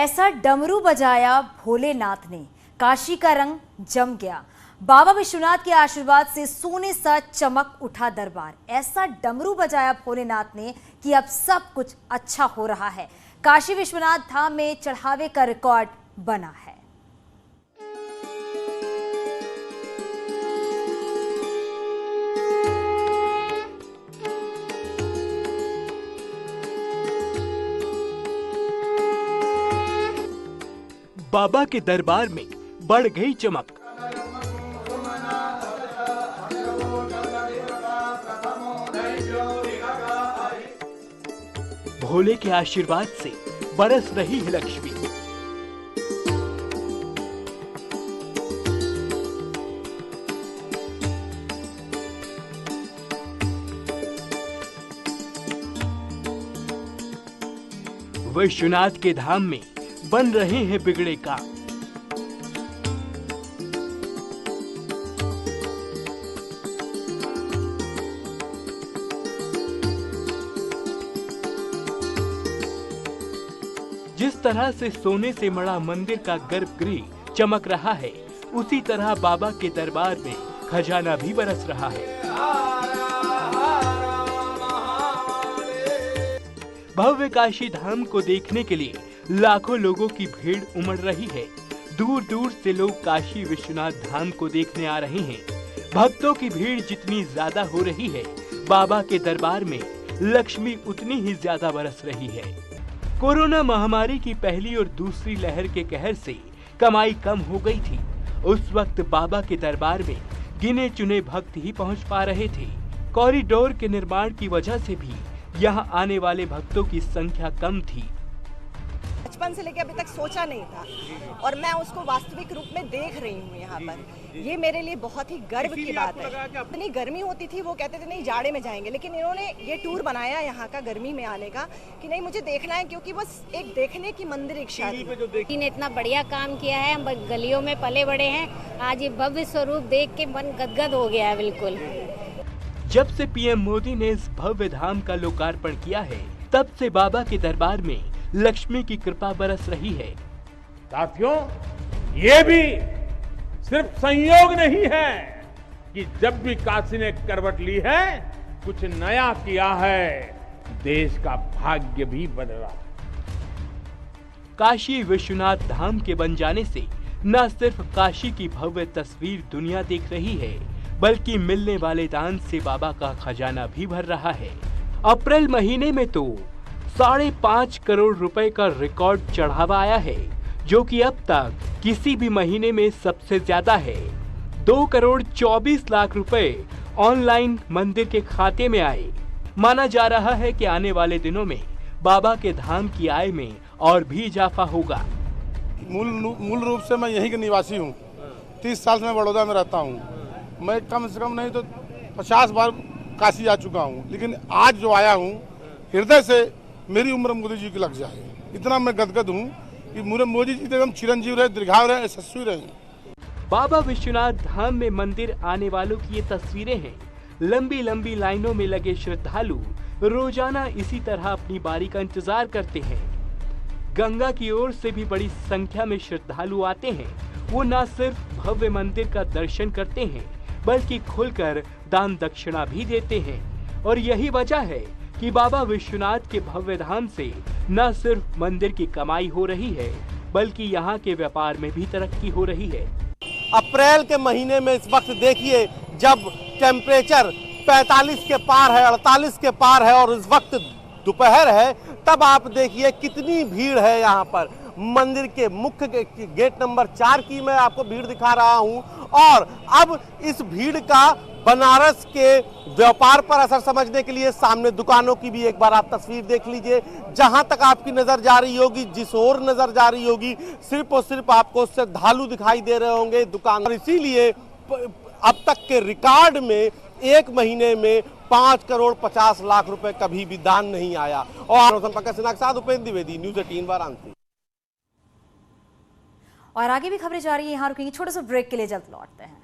ऐसा डमरू बजाया भोलेनाथ ने, काशी का रंग जम गया। बाबा विश्वनाथ के आशीर्वाद से सोने सा चमक उठा दरबार। ऐसा डमरू बजाया भोलेनाथ ने कि अब सब कुछ अच्छा हो रहा है। काशी विश्वनाथ धाम में चढ़ावे का रिकॉर्ड बना है। बाबा के दरबार में बढ़ गई चमक। भोले के आशीर्वाद से बरस रही है लक्ष्मी। विश्वनाथ के धाम में बन रहे हैं बिगड़े काम। जिस तरह से सोने से मढ़ा मंदिर का गर्भगृह चमक रहा है, उसी तरह बाबा के दरबार में खजाना भी बरस रहा है। भव्य काशी धाम को देखने के लिए लाखों लोगों की भीड़ उमड़ रही है। दूर दूर से लोग काशी विश्वनाथ धाम को देखने आ रहे हैं। भक्तों की भीड़ जितनी ज्यादा हो रही है, बाबा के दरबार में लक्ष्मी उतनी ही ज्यादा बरस रही है। कोरोना महामारी की पहली और दूसरी लहर के कहर से कमाई कम हो गई थी। उस वक्त बाबा के दरबार में गिने चुने भक्त ही पहुंच पा रहे थे। कॉरिडोर के निर्माण की वजह से भी यहाँ आने वाले भक्तों की संख्या कम थी। बचपन से लेकर अभी तक सोचा नहीं था और मैं उसको वास्तविक रूप में देख रही हूँ यहाँ पर। ये मेरे लिए बहुत ही गर्व की बात है। इतनी गर्मी होती थी, वो कहते थे नहीं जाड़े में जाएंगे, लेकिन इन्होंने ये टूर बनाया यहाँ का गर्मी में आने का कि नहीं मुझे देखना है, क्योंकि बस एक देखने की मंदिर इच्छा थी। ने इतना बढ़िया काम किया है। हम गलियों में पले बड़े हैं, आज ये भव्य स्वरूप देख के मन गदगद हो गया है बिल्कुल। जब से पीएम मोदी ने इस भव्य धाम का लोकार्पण किया है, तब से बाबा के दरबार में लक्ष्मी की कृपा बरस रही है। साथियों, ये भी सिर्फ संयोग नहीं है कि जब भी काशी ने करवट ली है, कुछ नया किया है, देश का भाग्य भी बदला। काशी विश्वनाथ धाम के बन जाने से न सिर्फ काशी की भव्य तस्वीर दुनिया देख रही है, बल्कि मिलने वाले दान से बाबा का खजाना भी भर रहा है। अप्रैल महीने में तो 5.5 करोड़ रुपए का रिकॉर्ड चढ़ावा आया है, जो कि अब तक किसी भी महीने में सबसे ज्यादा है। 2 करोड़ 24 लाख रुपए ऑनलाइन मंदिर के खाते में आए। माना जा रहा है कि आने वाले दिनों में बाबा के धाम की आय में और भी इजाफा होगा। मूल रूप से मैं यहीं का निवासी हूँ। 30 साल से मैं बड़ौदा में रहता हूँ। मैं कम से कम नहीं तो 50 बार काशी जा चुका हूँ, लेकिन आज जो आया हूँ, हृदय से मेरी उम्र मोदी जी की लग जाए, इतना मैं गदगद हूँ कि मोदी जी एकदम चिरंजीव रहे, दीर्घायु रहे, यशस्वी रहे। बाबा विश्वनाथ धाम में मंदिर आने वालों की ये तस्वीरें हैं। लंबी लंबी लाइनों में लगे श्रद्धालु रोजाना इसी तरह अपनी बारी का इंतजार करते हैं। गंगा की ओर से भी बड़ी संख्या में श्रद्धालु आते हैं। वो न सिर्फ भव्य मंदिर का दर्शन करते हैं, बल्कि खुलकर दान दक्षिणा भी देते हैं। और यही वजह है कि बाबा विश्वनाथ के भव्य धाम से न सिर्फ मंदिर की कमाई हो रही है, बल्कि यहाँ के व्यापार में भी तरक्की हो रही है। अप्रैल के महीने में इस वक्त देखिए, जब टेम्परेचर 45 के पार है, 48 के पार है और इस वक्त दोपहर है, तब आप देखिए कितनी भीड़ है यहाँ पर। मंदिर के मुख्य गेट नंबर 4 की मैं आपको भीड़ दिखा रहा हूँ और अब इस भीड़ का बनारस के व्यापार पर असर समझने के लिए सामने दुकानों की भी एक बार आप तस्वीर देख लीजिए। जहां तक आपकी नजर जा रही होगी, जिस ओर नजर जा रही होगी, सिर्फ और सिर्फ आपको श्रद्धालु दिखाई दे रहे होंगे दुकान। और इसीलिए अब तक के रिकॉर्ड में एक महीने में 5 करोड़ 50 लाख रुपए कभी भी दान नहीं आया। और पंकज सिन्हा के साथ उपेंद्र द्विवेदी, न्यूज़ 18 वाराणसी। और आगे भी खबरें जा रही है, यहाँ रुकेंगे छोटे से ब्रेक के लिए, जल्द लौटते हैं।